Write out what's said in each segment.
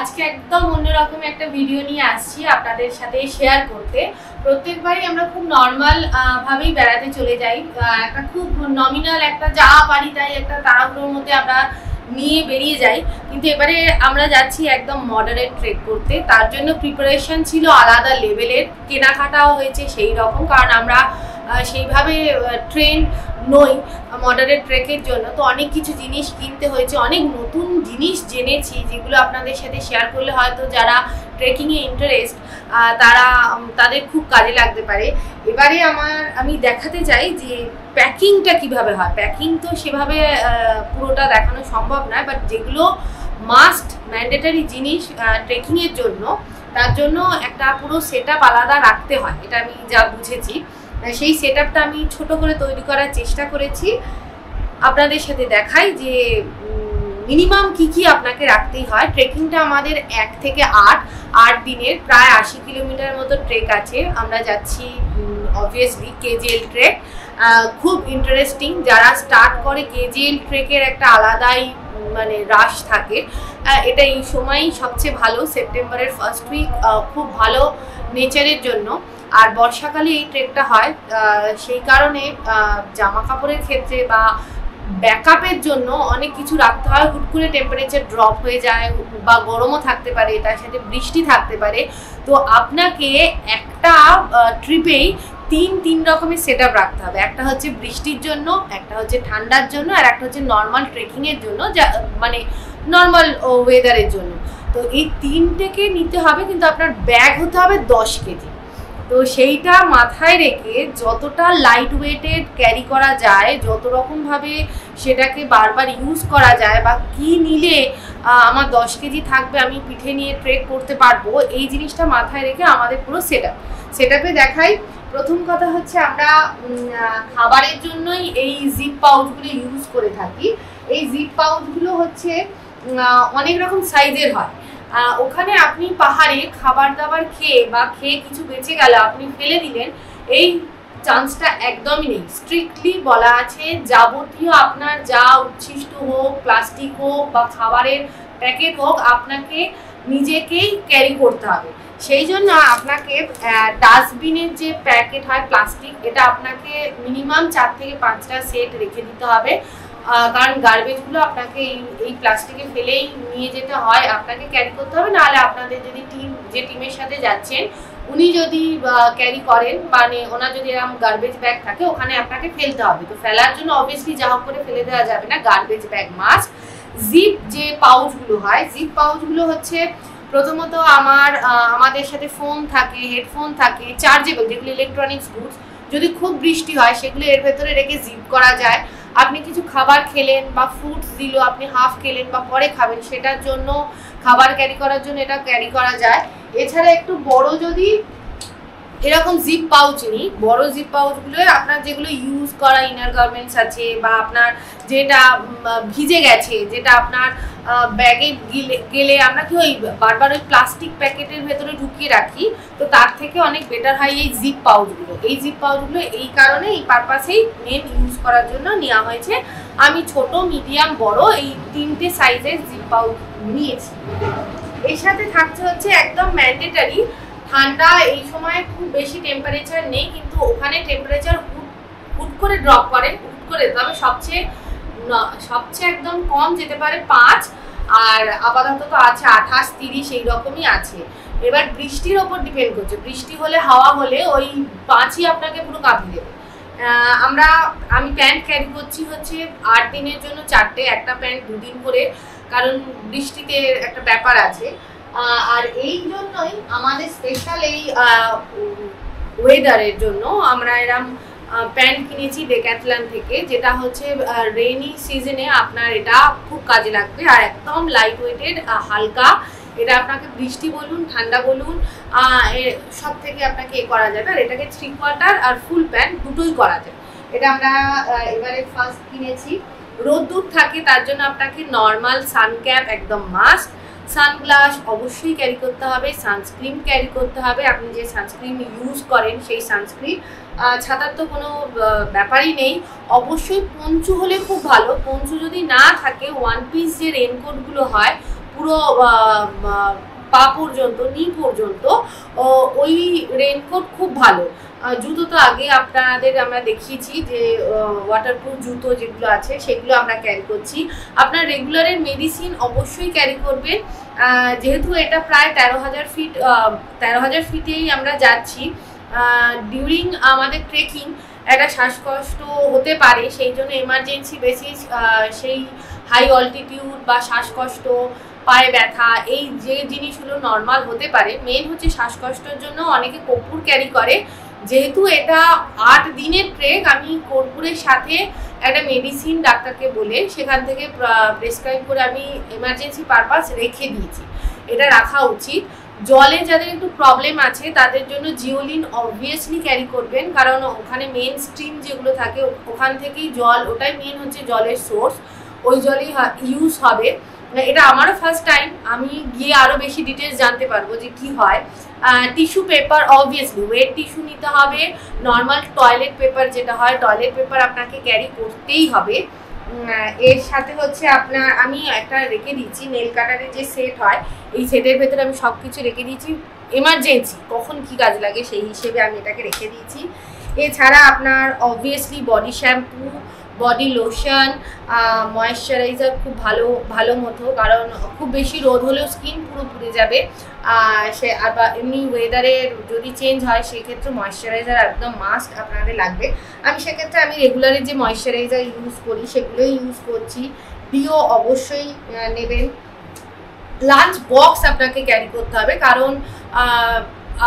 আজকে একদম অন্যরকম একটা ভিডিও নিয়ে আসছি আপনাদের সাথে শেয়ার করতে। প্রত্যেকবারই আমরা খুব নর্মাল ভাবেই বেড়াতে চলে যাই, একটা খুব নমিনাল একটা যা পারি তাই একটা তাড়াহুড়োর মধ্যে আমরা নিয়ে বেরিয়ে যাই, কিন্তু এবারে আমরা যাচ্ছি একদম মডারেট ট্রেক করতে। তার জন্য প্রিপারেশন ছিল আলাদা লেভেলের, কেনাকাটাও হয়েছে সেই রকম, কারণ আমরা সেইভাবে ট্রেন নই মডারেট ট্রেকের জন্য। তো অনেক কিছু জিনিস কিনতে হয়েছে, অনেক নতুন জিনিস জেনেছি যেগুলো আপনাদের সাথে শেয়ার করলে হয়তো যারা ট্রেকিংয়ে ইন্টারেস্ট তাদের খুব কাজে লাগতে পারে। এবারে আমি দেখাতে চাই যে প্যাকিংটা কিভাবে হয়। প্যাকিং তো সেভাবে পুরোটা দেখানো সম্ভব নয়, বাট যেগুলো মাস্ট ম্যান্ডেটারি জিনিস ট্রেকিংয়ের জন্য, তার জন্য একটা পুরো সেট আপ আলাদা রাখতে হয়, এটা আমি যা বুঝেছি। সেই সেট আপটা আমি ছোট করে তৈরি করার চেষ্টা করেছি, আপনাদের সাথে দেখাই যে মিনিমাম কি আপনাকে রাখতেই হয়। ট্রেকিংটা আমাদের 1 থেকে 8 দিনের প্রায় 80 কিলোমিটার মতো ট্রেক আছে। আমরা যাচ্ছি অবভিয়াসলি কেজিএল ট্রেক, খুব ইন্টারেস্টিং। যারা স্টার্ট করে কেজিএল ট্রেকের একটা আলাদাই মানে রাশ থাকে। এটা এই সময়ই সবচেয়ে ভালো, সেপ্টেম্বরের ফার্স্ট উইক, খুব ভালো নেচারের জন্য। আর বর্ষাকালে এই ট্রেকটা হয়, সেই কারণে জামা কাপড়ের ক্ষেত্রে বা ব্যাকআপের জন্য অনেক কিছু রাখতে হয়। হুট করে টেম্পারেচার ড্রপ হয়ে যায় বা গরমও থাকতে পারে, তার সাথে বৃষ্টি থাকতে পারে। তো আপনাকে একটা ট্রিপেই তিন রকমের সেট আপ রাখতে হবে। একটা হচ্ছে বৃষ্টির জন্য, একটা হচ্ছে ঠান্ডার জন্য, আর একটা হচ্ছে নর্মাল ট্রেকিংয়ের জন্য, যা মানে নর্মাল ওয়েদারের জন্য। তো এই তিনটেকে নিতে হবে, কিন্তু আপনার ব্যাগ হতে হবে 10 কেজি। তো সেইটা মাথায় রেখে যতটা লাইট ওয়েটেড ক্যারি করা যায়, যত রকমভাবে সেটাকে বারবার ইউজ করা যায়, বা কি নিলে আমার 10 কেজি থাকবে, আমি পিঠে নিয়ে ট্রেক করতে পারবো, এই জিনিসটা মাথায় রেখে আমাদের পুরো সেট আপে দেখাই। প্রথম কথা হচ্ছে আমরা খাবারের জন্যই এই জিপ পাউচগুলো ইউজ করে থাকি। এই জিপ পাউচগুলো হচ্ছে অনেক রকম সাইজের হয়। ওখানে আপনি পাহাড়ে খাবার দাবার খেয়ে কিছু বেঁচে গেল, আপনি ফেলে দিলেন, এই চান্সটা একদমই নেই। স্ট্রিক্টলি বলা আছে যাবতীয় আপনার যা উচ্ছিষ্ট হোক, প্লাস্টিক হোক বা খাবারের প্যাকেট হোক, আপনাকে নিজেকেই ক্যারি করতে হবে। সেই জন্য আপনাকে ডাস্টবিনের যে প্যাকেট হয় প্লাস্টিক, এটা আপনাকে মিনিমাম 4 থেকে 5টা সেট রেখে দিতে হবে, কারণ গার্বেজগুলো আপনাকে এই প্লাস্টিকে ফেলেই নিয়ে যেতে হয়, আপনাকে ক্যারি করতে হবে। নাহলে আপনাদের যদি টিমের সাথে যাচ্ছেন উনি যদি ক্যারি করেন, মানে ওনার যদি এরকম গার্বেজ ব্যাগ থাকে, ওখানে আপনাকে ফেলতে হবে। তো ফেলার জন্য অবভিয়াসলি যা হোক করে ফেলে দেওয়া যাবে না, গার্বেজ ব্যাগ মাস্ট। জিপ যে পাউচগুলো হয়, জিপ পাউচগুলো হচ্ছে প্রথমত আমাদের সাথে ফোন থাকে, হেডফোন থাকে, চার্জেবল যেগুলো ইলেকট্রনিক্স গুডস, যদি খুব বৃষ্টি হয় সেগুলো এর ভেতরে রেখে জিপ করা যায়। আপনি কিছু খাবার খেলেন বা ফ্রুটস দিল, আপনি হাফ খেলেন বা পরে খাবেন, সেটার জন্য খাবার ক্যারি করার জন্য এটা ক্যারি করা যায়। এছাড়া একটু বড় যদি এরকম জিপ পাউচ নিই, বড় জিপ পাউচগুলো আপনার যেগুলো ইউজ করা ইনার গার্মেন্টস আছে, বা আপনার যেটা ভিজে গেছে, যেটা আপনার ব্যাগে গেলে আমরা কি ওই বারবার ওই প্লাস্টিক প্যাকেটের ভেতরে ঢুকিয়ে রাখি, তো তার থেকে অনেক বেটার হয় এই জিপ পাউচগুলো। এই জিপ পাউচগুলো এই কারণে, এই পারপাসেই মেন ইউজ করার জন্য নেওয়া হয়েছে। আমি ছোট, মিডিয়াম, বড় এই 3টে সাইজের জিপ পাউচ নিয়েছি। এর সাথে থাকছে হচ্ছে একদম ম্যান্ডেটারি ঠান্ডা। এই সময় খুব বেশি টেম্পারেচার নেই, কিন্তু ওখানে টেম্পারেচার হুট করে ড্রপ করে, তবে সবচেয়ে একদম কম যেতে পারে 5, আর আপাতত তো আছে 28, 30 এই রকমই আছে। এবার বৃষ্টির ওপর ডিপেন্ড করছে, বৃষ্টি হলে, হাওয়া হলে ওই 5ই আপনাকে পুরো কাঁপিয়ে দেবে। আমি প্যান্ট ক্যারি করছি হচ্ছে 8 দিনের জন্য 4টে, একটা প্যান্ট 2 দিন করে, কারণ বৃষ্টিতে একটা ব্যাপার আছে। আর এই জন্যই আমাদের স্পেশাল এই ওয়েদারের জন্য আমরা এরম প্যান্ট কিনেছি ডেক্যাথলন থেকে, যেটা হচ্ছে রেইনি সিজনে আপনার এটা খুব কাজে লাগবে। আর একদম লাইট ওয়েটেড, হালকা, এটা আপনাকে বৃষ্টি বলুন, ঠান্ডা বলুন, সব থেকে আপনাকে করা যাবে। আর এটাকে 3/4 আর ফুল প্যান্ট দুটোই করা যায়। এটা আমরা এবারে ফার্স্ট কিনেছি। রোদ্দুর থাকে, তার জন্য আপনাকে নর্মাল সানক্যাপ একদম মাস্ট, সানগ্লাস অবশ্যই ক্যারি করতে হবে, সানস্ক্রিন ক্যারি করতে হবে, আপনি যে সানস্ক্রিন ইউজ করেন সেই সানস্ক্রিন। ছাতার তো কোনো ব্যাপারই নেই। অবশ্যই পঞ্চু হলে খুব ভালো, পঞ্চু যদি না থাকে 1 পিস যে রেনকোটগুলো হয়, পুরো পা পর্যন্ত, নি পর্যন্ত, ওই রেনকোট খুব ভালো। জুতো তো আগে আপনাদের আমরা দেখিয়েছি যে ওয়াটারপ্রুফ জুতো যেগুলো আছে সেগুলো আমরা ক্যারি করছি। আপনার রেগুলারের মেডিসিন অবশ্যই ক্যারি করবেন, যেহেতু এটা প্রায় 13,000 ফিটেই আমরা যাচ্ছি। ডিউরিং আমাদের ট্রেকিং একটা শ্বাসকষ্ট হতে পারে, সেই জন্য এমার্জেন্সি বেসিস সেই হাই অল্টিটিউড বা শ্বাসকষ্ট, পায়ে ব্যথা, এই যে জিনিসগুলো নর্মাল হতে পারে। মেন হচ্ছে শ্বাসকষ্টের জন্য অনেকে কর্পূর ক্যারি করে। যেহেতু এটা 8 দিনের ট্রেক, আমি কর্পূরের সাথে একটা মেডিসিন ডাক্তারকে বলে সেখান থেকে প্রেসক্রাইব করে আমি এমার্জেন্সি পারপাস রেখে দিয়েছি। এটা রাখা উচিত। জলে যাদের একটু প্রবলেম আছে তাদের জন্য জিওলিন অবভিয়াসলি ক্যারি করবেন, কারণ ওখানে মেন স্ট্রিম যেগুলো থাকে ওখান থেকেই জল, ওটাই মেন হচ্ছে জলের সোর্স, ওই জলই ইউজ হবে। এটা আমারও ফার্স্ট টাইম, আমি গিয়ে আরও বেশি ডিটেলস জানতে পারবো যে কি হয়। Tissue paper obviously wait tissue নিতে হবে। নর্মাল টয়লেট পেপার যেটা হয়, টয়লেট পেপার আপনাকে ক্যারি করতেই হবে। এর সাথে হচ্ছে আপনার আমি একটা রেখে দিচ্ছি নেল কাটারের যে সেট হয়, এই সেটের ভেতরে আমি সব কিছু রেখে দিয়েছি, এমার্জেন্সি কখন কি কাজ লাগে সেই হিসেবে আমি এটাকে রেখে দিয়েছি। এছাড়া আপনার obviously body shampoo, body lotion, moisturiser খুব ভালো মতো, কারণ খুব বেশি রোদ হলেও স্কিন পুরো পুড়ে যাবে। সে আর এমনি ওয়েদারের যদি চেঞ্জ হয় সেক্ষেত্রে ময়েশ্চারাইজার একদম মাস্ট আপনাদের লাগবে। আমি সেক্ষেত্রে আমি রেগুলারে যে ময়েশ্চারাইজার ইউজ করি সেগুলোই ইউজ করছি। ডিও অবশ্যই নেবেন। লাঞ্চ বক্স আপনাকে ক্যারি করতে হবে, কারণ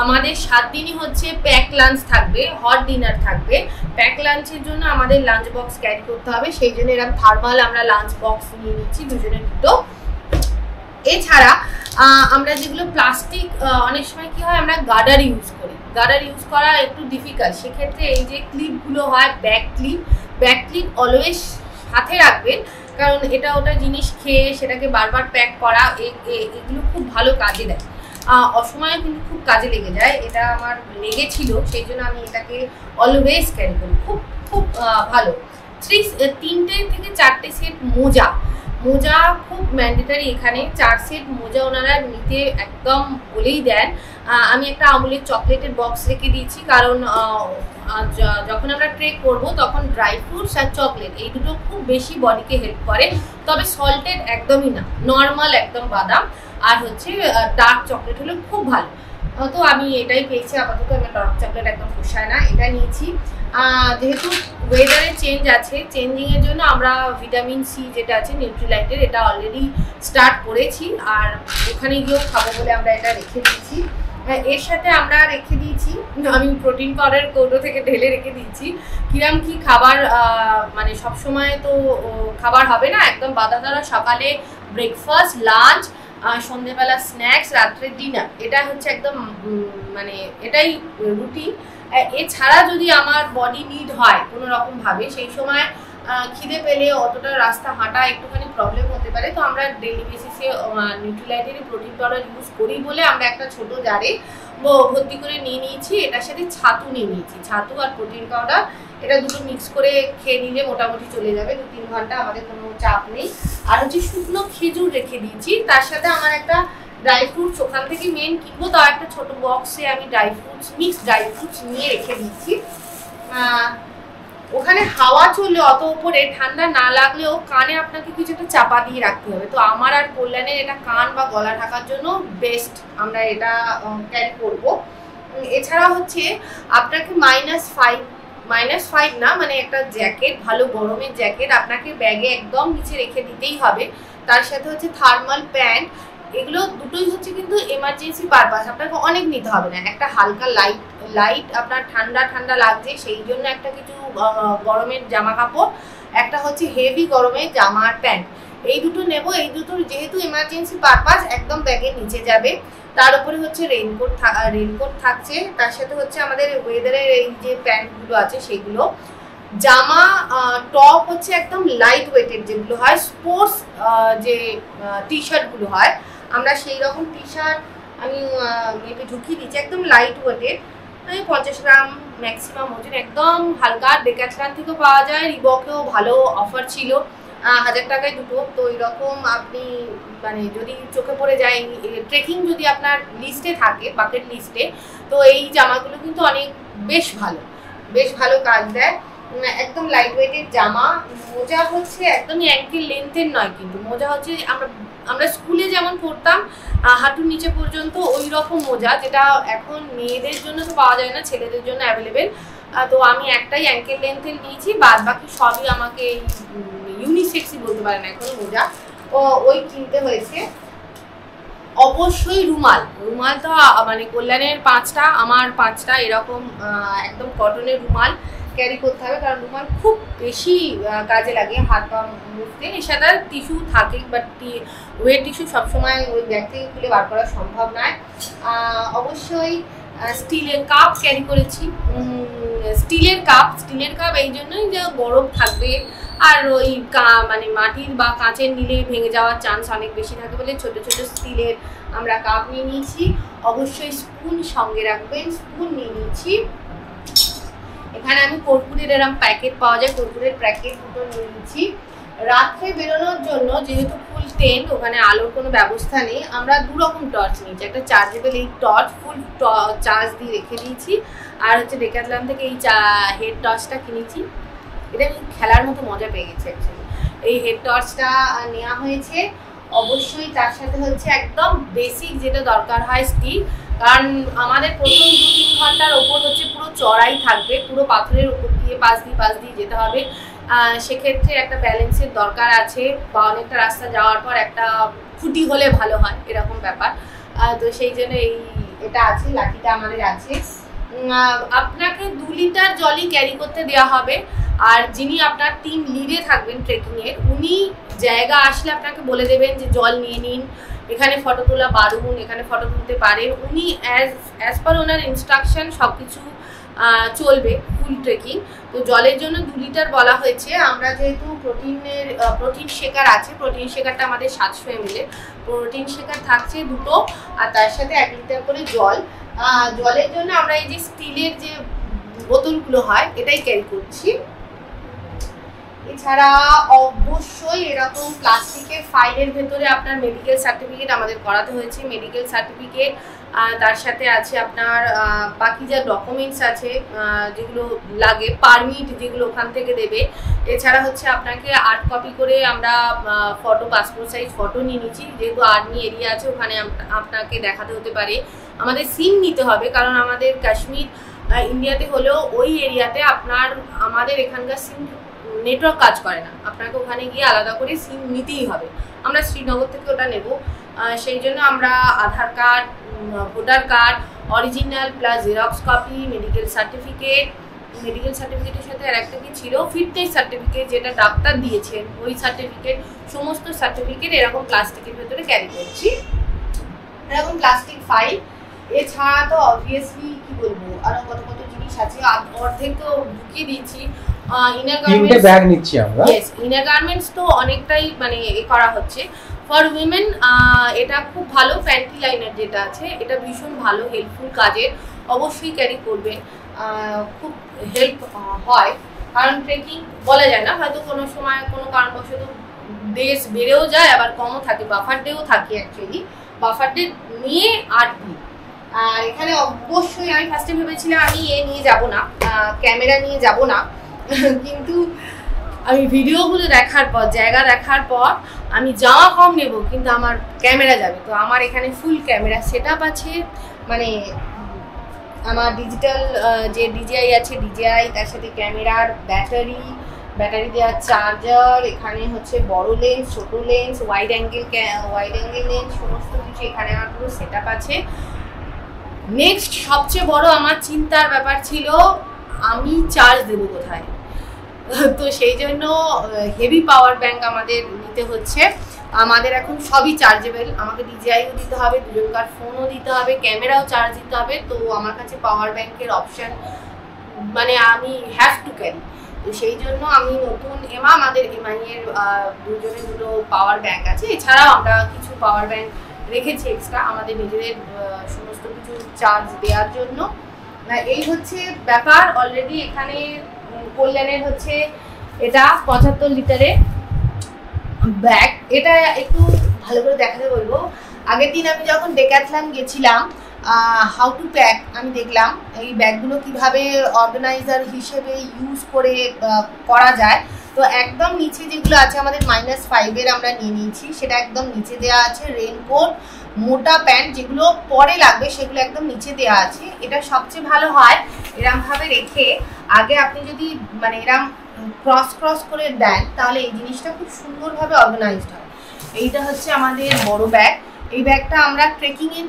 আমাদের 7 দিনই হচ্ছে প্যাক লাঞ্চ থাকবে, হট ডিনার থাকবে। প্যাক লাঞ্চের জন্য আমাদের লাঞ্চ বক্স ক্যারি করতে হবে, সেই জন্য এরকম থার্মাল আমরা লাঞ্চ বক্স নিয়ে নিচ্ছি, দুজনের দুটো। এছাড়া আমরা যেগুলো প্লাস্টিক, অনেক সময় কি হয় আমরা গার্ডার ইউজ করি, গার্ডার ইউজ করা একটু ডিফিকাল্ট, সেক্ষেত্রে এই যে ক্লিপগুলো হয় ব্যাক ক্লিপ অলওয়েজ সাথে রাখবেন, কারণ এটা ওটা জিনিস খেয়ে সেটাকে বারবার প্যাক করা, এগুলো খুব ভালো কাজে দেয়। অসময়ে কিন্তু খুব কাজে লেগে যায়, এটা আমার লেগেছিল, সেই জন্য আমি এটাকে অলওয়েজ ক্যারি করি, খুব ভালো। 3টে থেকে 4টে সেট মোজা খুব ম্যান্ডেটারি, এখানে 4 সেট মোজা ওনারা নিতে একদম বলেই দেন। আমি একটা আমুলের চকলেটের বক্স রেখে দিয়েছি, কারণ যখন আমরা ট্রেক করব তখন ড্রাই ফ্রুটস আর চকলেট এই দুটো খুব বেশি বডিকে হেল্প করে, তবে সল্টেড একদমই না, নর্মাল একদম বাদাম আর হচ্ছে ডার্ক চকলেট হলে খুব ভালো। তো আমি এটাই পেয়েছি আপাতত, আমি ডার্ক চকলেট একদম পোষায় না, এটা নিয়েছি। যেহেতু ওয়েদারের চেঞ্জ আছে, চেঞ্জিংয়ের জন্য আমরা ভিটামিন সি যেটা আছে নিউট্রিলাইটের, এটা অলরেডি স্টার্ট করেছি, আর ওখানে গিয়েও খাবো বলে আমরা এটা রেখে দিয়েছি। এর সাথে আমরা রেখে দিয়েছি, আমি প্রোটিন পাউডার কৌটো থেকে ঢেলে রেখে দিয়েছি। কিরম কি খাবার, মানে সবসময় তো খাবার হবে না, একদম বাধা ধরা, সকালে ব্রেকফাস্ট, লাঞ্চ, সন্ধ্যেবেলা স্ন্যাক্স, রাত্রে ডিনার, এটা হচ্ছে একদম মানে এটাই রুটিন। এছাড়া যদি আমার বডি নিড হয় কোনো রকমভাবে, সেই সময় খিদে পেলে অতটা রাস্তা হাঁটা একটুখানি প্রবলেম হতে পারে, তো আমরা ডেইলি বেসিসে নিউট্রিলাইটেরই প্রোটিন পাউডার ইউজ করি বলে আমরা একটা ছোট জারে ভর্তি করে নিয়ে নিয়েছি। এটার সাথে ছাতু নিয়ে নিয়েছি, ছাতু আর প্রোটিন পাউডার, এটা দুটো মিক্স করে খেয়ে নিলে মোটামুটি চলে যাবে 2-3 ঘন্টা, আমাদের কোনো চাপ নেই। আর হচ্ছে শুকনো খেজুর রেখে দিয়েছি, তার সাথে আমার একটা ড্রাই ফ্রুটস ওখান থেকে মেন কিনবো, তাও একটা ছোট বক্সে আমি মিক্সড ড্রাই ফ্রুটস নিয়ে রেখে দিয়েছি। ওখানে হাওয়া চললে অত উপরে ঠান্ডা না লাগলেও কানে আপনাকে কিছু একটা চাপা দিয়ে রাখতে হবে, তো আমার আর কল্যাণের এটা কান বা গলা ঢাকার জন্য বেস্ট, আমরা এটা ক্যারি করব। এছাড়া হচ্ছে আপনাকে -5 না, মানে একটা জ্যাকেট, ভালো গরমের জ্যাকেট আপনাকে ব্যাগে একদম নিচে রেখে দিতেই হবে। তার সাথে হচ্ছে থার্মাল প্যান্ট, এগুলো দুটোই হচ্ছে কিন্তু এমার্জেন্সি পারপাস, আপনাকে অনেক নিতে হবে না, একটা হালকা লাইট আপনার ঠান্ডা লাগছে সেই জন্য একটা কিছু গরমের জামা কাপড়, একটা হচ্ছে হেভি গরমের জামা আর প্যান্ট, এই দুটো নেব। এই দুটো যেহেতু এমার্জেন্সি পারপাস একদম ব্যাগের নিচে যাবে। তার উপরে হচ্ছে রেইনকোট থাকছে, তার সাথে হচ্ছে আমাদের ওয়েদারের এই যে প্যান্টগুলো আছে সেগুলো, জামা টপ হচ্ছে একদম লাইট ওয়েটের যেগুলো হয়, স্পোর্টস যে টি শার্টগুলো হয়, আমরা সেই রকম টি শার্ট আমি মেপে ঢুকিয়ে দিচ্ছি, একদম লাইট ওয়েটের, 50 গ্রাম ম্যাক্সিমাম ওজন, একদম হালকা। ডেকাথলন থেকেও পাওয়া যায়, রিবকেও ভালো অফার ছিল, 1000 টাকায় দুটো। তো এরকম আপনি মানে যদি চোখে পড়ে যায়, ট্রেকিং যদি আপনার লিস্টে থাকে, বাকেট লিস্টে, তো এই জামাগুলো কিন্তু অনেক বেশ ভালো কাজ দেয়। একদম লাইট ওয়েটের জামা। মোজা হচ্ছে একদমই অ্যাঙ্কেল লেন্থের নয়, কিন্তু মোজা হচ্ছে আমরা স্কুলে যেমন পড়তাম হাঁটুর নিচে পর্যন্ত, ওই রকম মোজা, যেটা এখন মেয়েদের জন্য তো পাওয়া যায় না, ছেলেদের জন্য অ্যাভেলেবেল। তো আমি একটাই অ্যাঙ্কেল লেন্থের নিয়েছি, বাদ বাকি সবই আমাকে ইউনিসেক্সই বলতে পারেন এখন মোজা, ওই কিনতে হয়েছে। অবশ্যই রুমাল তো মানে কল্যাণের 5টা, আমার 5টা এরকম একদম কটনের রুমাল ক্যারি করতে হবে, কারণ রুমাল খুব বেশি কাজে লাগে হাত পা মুছতে। এর সাথে টিস্যু থাকে, বাট ওয়েট টিস্যু সবসময় ওই ব্যাগ থেকে খুলে বার করা সম্ভব নয়। অবশ্যই স্টিলের কাপ ক্যারি করেছি। স্টিলের কাপ এই জন্যই যে গরম থাকবে, আর ওই মানে মাটির বা কাঁচের নিলে ভেঙে যাওয়ার চান্স অনেক বেশি থাকে বলে ছোট ছোট স্টিলের আমরা কাপ নিয়ে নিয়েছি। অবশ্যই স্পুন সঙ্গে রাখবেন, স্পুন নিয়ে নিয়েছি। এখানে আমি কর্পূরের এরকম প্যাকেট পাওয়া যায়, কর্পূরের প্যাকেট দুটো নিয়ে নিয়েছি। রাত্রে বেরোনোর জন্য যেহেতু ফুল টেন্ট, ওখানে আলোর কোনো ব্যবস্থা নেই, আমরা 2 রকম টর্চ নিয়েছি। একটা চার্জেবল এই টর্চ, ফুল চার্জ দিয়ে রেখে দিয়েছি, আর হচ্ছে ডেকাথলন থেকে এই হেড টর্চটা কিনেছি। এটা আমি খেলার মতো মজা পেয়ে গেছি অ্যাকচুয়ালি। এই হেড টর্চটা নেওয়া হয়েছে। অবশ্যই তার সাথে হচ্ছে একদম বেসিক যেটা দরকার হয়, স্টিক, কারণ আমাদের প্রথম 2-3 ঘন্টার ওপর হচ্ছে পুরো চড়াই থাকবে, পুরো পাথরের উপর দিয়ে পাশ দিয়ে যেতে হবে। সেক্ষেত্রে একটা ব্যালেন্সের দরকার আছে, বা অনেকটা রাস্তা যাওয়ার পর একটা খুঁটি হলে ভালো হয়, এরকম ব্যাপার। তো সেই জন্য এটা আছে, লাঠিটা আমাদের আছে। আপনাকে 2 লিটার জলই ক্যারি করতে দেওয়া হবে, আর যিনি আপনার টিম লিডে থাকবেন ট্রেকিংয়ের, উনি জায়গা আসলে আপনাকে বলে দেবেন যে জল নিয়ে নিন, এখানে ফটো তোলা বারণ, এখানে ফটো তুলতে পারেন। উনি অ্যাজ পার ওনার ইনস্ট্রাকশন সব কিছু চলবে ফুল ট্রেকিং। তো জলের জন্য 2 লিটার বলা হয়েছে। আমরা যেহেতু প্রোটিন শেকার আছে, প্রোটিন শেকারটা আমাদের 700 ml, প্রোটিন শেকার থাকছে 2টো, আর তার সাথে 1 লিটার করে জল। জলের জন্য আমরা এই যে স্টিলের যে বোতলগুলো হয়, এটাই ক্যারি করছি। এছাড়া অবশ্যই এরকম প্লাস্টিকের ফাইলের ভেতরে আপনার মেডিকেল সার্টিফিকেট আমাদের করাতে হয়েছে, মেডিকেল সার্টিফিকেট, তার সাথে আছে আপনার বাকি যা ডকুমেন্টস আছে যেগুলো লাগে, পারমিট যেগুলো ওখান থেকে দেবে। এছাড়া হচ্ছে আপনাকে 8 কপি করে আমরা ফটো, পাসপোর্ট সাইজ ফটো নিয়ে নিচ্ছি, যেহেতু আর্মি এরিয়া আছে ওখানে আপনাকে দেখাতে হতে পারে। আমাদের সিম নিতে হবে, কারণ আমাদের কাশ্মীর ইন্ডিয়াতে হলেও ওই এরিয়াতে আমাদের এখানকার সিম নেটওয়ার্ক কাজ করে না, আপনাকে ওখানে গিয়ে আলাদা করে সিম নিতেই হবে। আমরা শ্রীনগর থেকে ওটা নেব, সেই জন্য আমরা Aadhaar card, voter card original plus xerox copy, medical সার্টিফিকেটের সাথে আর একটা কি ছিল, ফিটনেস সার্টিফিকেট, যেটা ডাক্তার দিয়েছেন ওই সার্টিফিকেট, সমস্ত সার্টিফিকেট এরকম প্লাস্টিকের ভেতরে ক্যারি করছি, এরকম প্লাস্টিক ফাইল। এছাড়া তো অবভিয়াসলি কি বলবো, আরো কত কত জিনিস আছে, অর্ধেক তো ঢুকিয়ে দিচ্ছি। ইনার গার্মেন্টস তো অনেকটাই মানে করা হচ্ছে। ফর উইমেন এটা খুব ভালো, প্যান্টি লাইনার যেটা আছে এটা ভীষণ ভালো, হেল্পফুল কাজের, অবশ্যই ক্যারি করবে, খুব হেল্প হয়। কারণ ট্রেকিং বলা যায় না, হয়তো কোনো সময় কোনো কারণবশত ডেজ বেড়েও যায়, আবার কমও থাকে, বাফার ডেও থাকে। অ্যাকচুয়ালি বাফার ডে নিয়ে 8 দিন। আর এখানে অবশ্যই আমি ফার্স্টে ভেবেছিলাম আমি নিয়ে যাব না, ক্যামেরা নিয়ে যাব না, কিন্তু আমি ভিডিওগুলো দেখার পর, জায়গা দেখার পর আমি জামা কম নেব, কিন্তু আমার ক্যামেরা যাবে। তো আমার এখানে ফুল ক্যামেরা সেটআপ আছে, মানে আমার ডিজিটাল যে ডিজিআই আছে, ডিজিআই, তার সাথে ক্যামেরার ব্যাটারি দেওয়ার চার্জার, এখানে হচ্ছে বড় লেন্স, ছোট লেন্স, ওয়াইড অ্যাঙ্গেল লেন্স, সমস্ত কিছু এখানে আমার পুরো সেটআপ আছে। নেক্সট সবচেয়ে বড় আমার চিন্তার ব্যাপার ছিল আমি চার্জ দেবো কোথায়, তো সেই জন্য হেভি পাওয়ার ব্যাংক আমাদের নিতে হচ্ছে। আমাদের এখন সবই চার্জেবল, আমাকে ডিজিআইও দিতে হবে, দুজনকার ফোনও দিতে হবে, ক্যামেরাও চার্জ দিতে হবে। তো আমার কাছে পাওয়ার ব্যাংকের অপশান মানে আমি হ্যাভ টু ক্যারি, তো সেই জন্য আমি নতুন আমাদের এমআইয়ের দুজনের 2টো পাওয়ার ব্যাংক আছে। এছাড়াও আমরা কিছু পাওয়ার ব্যাংক রেখেছি এক্সট্রা আমাদের নিজেদের সমস্ত কিছু চার্জ দেওয়ার জন্য। এই হচ্ছে ব্যাপার। অলরেডি এখানে কল্যাণের হচ্ছে এটা 75 লিটারে, ব্যাগ, এটা একটু ভালো করে দেখাতে বলবো। আগের দিন আমি যখন ডেক্যাথলন গেছিলাম, হাউ টু প্যাক আমি দেখলাম এই ব্যাগগুলো কিভাবে অর্গানাইজার হিসেবে ইউজ করে করা যায়। তো একদম নিচে যেগুলো আছে আমাদের -5 আমরা নিয়ে নিয়েছি, সেটা একদম নিচে দেওয়া আছে। রেনকোট, মোটা প্যান্ট যেগুলো পরে লাগবে সেগুলো একদম নিচে দেওয়া আছে। এটা সবচেয়ে ভালো হয় এরমভাবে রেখে, আগে আপনি যদি মানে এরম ক্রস করে দেন তাহলে এই জিনিসটা খুব সুন্দরভাবে অর্গানাইজড হয়। এইটা হচ্ছে আমাদের বড় ব্যাগ। এই ব্যাগটা আমরা ট্রেকিংয়ে,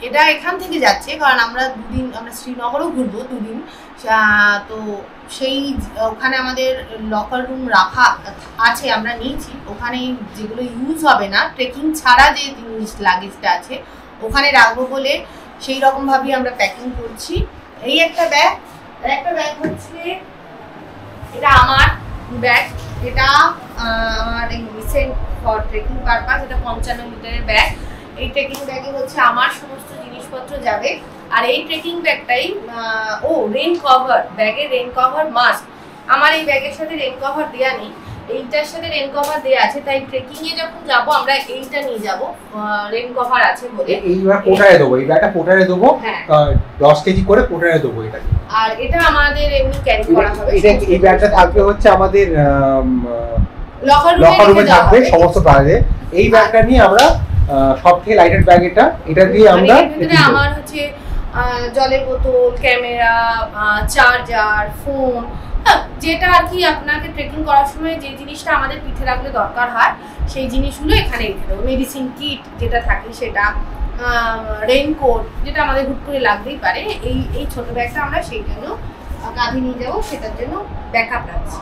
এটা এখান থেকে যাচ্ছে কারণ আমরা দুদিন, আমরা শ্রীনগরও ঘুরবো দুদিন। তো সেই ওখানে আমাদের লকার রুম রাখা আছে, আমরা নিয়েছি। ওখানে যেগুলো ইউজ হবে না, ট্রেকিং ছাড়া যে জিনিস লাগেজটা আছে ওখানে রাখবো বলে সেই রকমভাবেই আমরা প্যাকিং করছি। এই একটা ব্যাগ। আর একটা ব্যাগ হচ্ছে এটা আমার ব্যাগ, এটা আমার এই রিসেন্ট ফর ট্রেকিং পারপাস। এটা 55 লিটারের ব্যাগ। এই ট্রেকিং ব্যাগে হচ্ছে আমার সমস্ত জিনিসপত্র যাবে। আর এই ট্রেকিং ব্যাগটাই রেন কভার, ব্যাগে রেন কভার মাস্ট। আমার এই ব্যাগের সাথে রেন কভার দেওয়া নেই, এইটার সাথে রেন কভার দেওয়া আছে, তাই ট্রেকিং এ যখন যাব আমরা এইটা নিয়ে যাব, রেন কভার আছে বলে। এইবার পোটারে দেবো, এই ব্যাগটা পোটারে দেবো, 10 কেজি করে পোটারে দেবো এটা। আর এটা আমাদের এমনি ক্যারি করা হবে। এই ব্যাগটা থাকবে হচ্ছে আমাদের লকার রুমে থাকবে সমস্ত ব্যাগে। এই ব্যাগটা নিয়ে আমরা সবথেকে লাইটের ব্যাগ এটা দিয়ে আমরা আমার হচ্ছে জলের বোতল, ক্যামেরা, চার্জার, ফোন, যেটা আর কি আপনাকে ট্রেকিং করার সময় যে জিনিসটা আমাদের পিঠে রাখলে দরকার হয় সেই জিনিসগুলো এখানে রেখে দেবো। মেডিসিন কিট যেটা থাকে সেটা, রেইনকোট যেটা আমাদের হুট করে লাগতেই পারে, এই ছোট ব্যাগটা আমরা সেই জন্য কাঁধে নিয়ে যাবো, সেটার জন্য ব্যাকআপ রাখছি।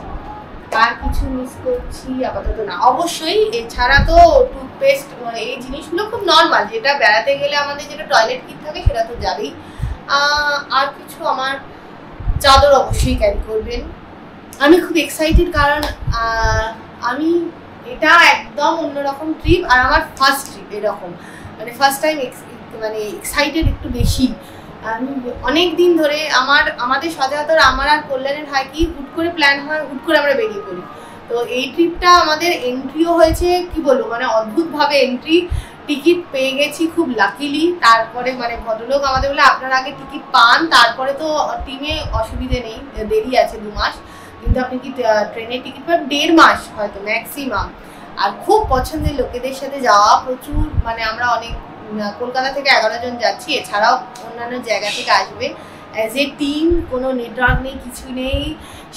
আর কিছু মিস করছি আপাতত না। অবশ্যই এছাড়া তো টুথপেস্ট, এই জিনিসগুলো খুব নর্মাল, যেটা বেড়াতে গেলে আমাদের যেটা টয়লেট কিট থাকে সেটা তো যাবেই। আর কিছু আমার চাদর অবশ্যই ক্যারি করবেন। আমি খুব এক্সাইটেড কারণ আমি এটা একদম অন্যরকম ট্রিপ, আর আমার ফার্স্ট ট্রিপ এরকম, মানে ফার্স্ট টাইম মানে এক্সাইটেড একটু বেশি। আমি অনেক দিন ধরে আমাদের সচরাচর আমার আর কল্যাণের হয় কি, হুট করে প্ল্যান হয়, হুট করে আমরা বেরিয়ে পড়ি। তো এই ট্রিপটা আমাদের এন্ট্রিও হয়েছে, কি বলবো, মানে অদ্ভুতভাবে এন্ট্রি, টিকিট পেয়ে গেছি খুব লাকিলি। তারপরে মানে ভদ্রলোক আমাদের বলে আপনার আগে টিকিট পান, তারপরে তো টিমে অসুবিধে নেই, দেরি আছে 2 মাস, কিন্তু আপনি কি ট্রেনের টিকিট পান 1.5 মাস হয়তো ম্যাক্সিমাম। আর খুব পছন্দের লোকেদের সাথে যাওয়া, প্রচুর, মানে আমরা অনেক কলকাতা থেকে 11 জন যাচ্ছি, এছাড়াও অন্যান্য জায়গা থেকে আসবে। অ্যাজ এ টিম, কোনো নেটওয়ার্ক নেই, কিছু নেই।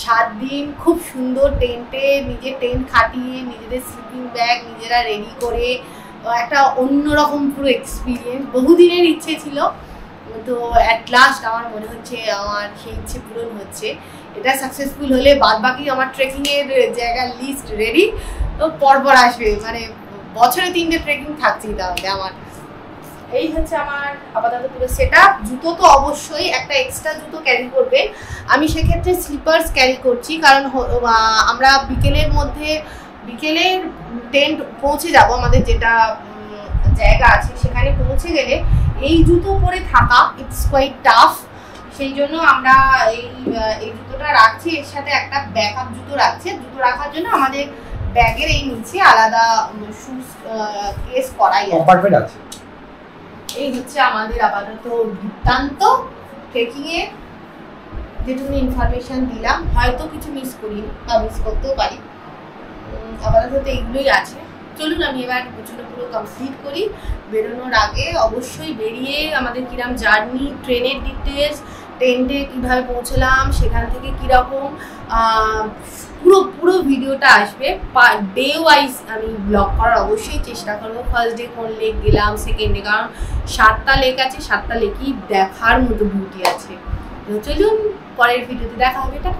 7 দিন খুব সুন্দর টেন্টে, নিজের টেন্ট খাটিয়ে, নিজেদের স্লিপিং ব্যাগ নিজেরা রেডি করে, একটা অন্যরকম পুরো এক্সপিরিয়েন্স। বহুদিনের ইচ্ছে ছিল, তো অ্যাট লাস্ট আমার মনে হচ্ছে আমার সেই ইচ্ছে পূরণ হচ্ছে। এটা সাকসেসফুল হলে বাদ বাকি আমার ট্রেকিংয়ের জায়গার লিস্ট রেডি, তো পরপর আসবে, মানে বছরে 3টে ট্রেকিং থাকছেই তাহলে আমার। এই হচ্ছে আমার আপাতত পুরো সেটআপ। জুতো তো অবশ্যই একটা এক্সট্রা জুতো ক্যারি করবেন। আমি সেক্ষেত্রে স্লিপার্স ক্যারি করছি, কারণ আমরা বিকেলের টেন্ট পৌঁছে যাব, আমাদের যেটা জায়গা আছে সেখানে পৌঁছে গেলে এই জুতো পরে থাকা ইটস কোয়াইট টাফ। সেই জন্য আমরা এই জুতোটা রাখছি, এর সাথে একটা ব্যাকআপ জুতো রাখছি। জুতো রাখার জন্য আমাদের ব্যাগের এই নিচে আলাদা শুজ কেস করাই আছে। এই হচ্ছে আমাদের আপাতত বৃত্তান্ত ট্রেকিং এ, যেটুকু ইনফরমেশন দিলাম। হয়তো কিছু মিস করি বা মিস করতেও পারি, আপাতত এইগুলোই আছে। চলুন আমি এবার গোছানো পুরো কমপ্লিট করি। বেরোনোর আগে অবশ্যই বেরিয়ে আমাদের কিরম জার্নি, ট্রেনের ডিটেলস, টেন্টে কিভাবে পৌঁছলাম, সেখান থেকে কিরকম পুরো ভিডিওটা আসবে। ডে ওয়াইজ আমি ব্লগ করার অবশ্যই চেষ্টা করবো। ফার্স্ট ডে কোন লেক গেলাম, সেকেন্ড ডে, কারণ 7টা লেক আছে, 7টা লেকই দেখার মতো বিউটি আছে। তো চলুন পরের ভিডিওতে দেখা হবে। এটা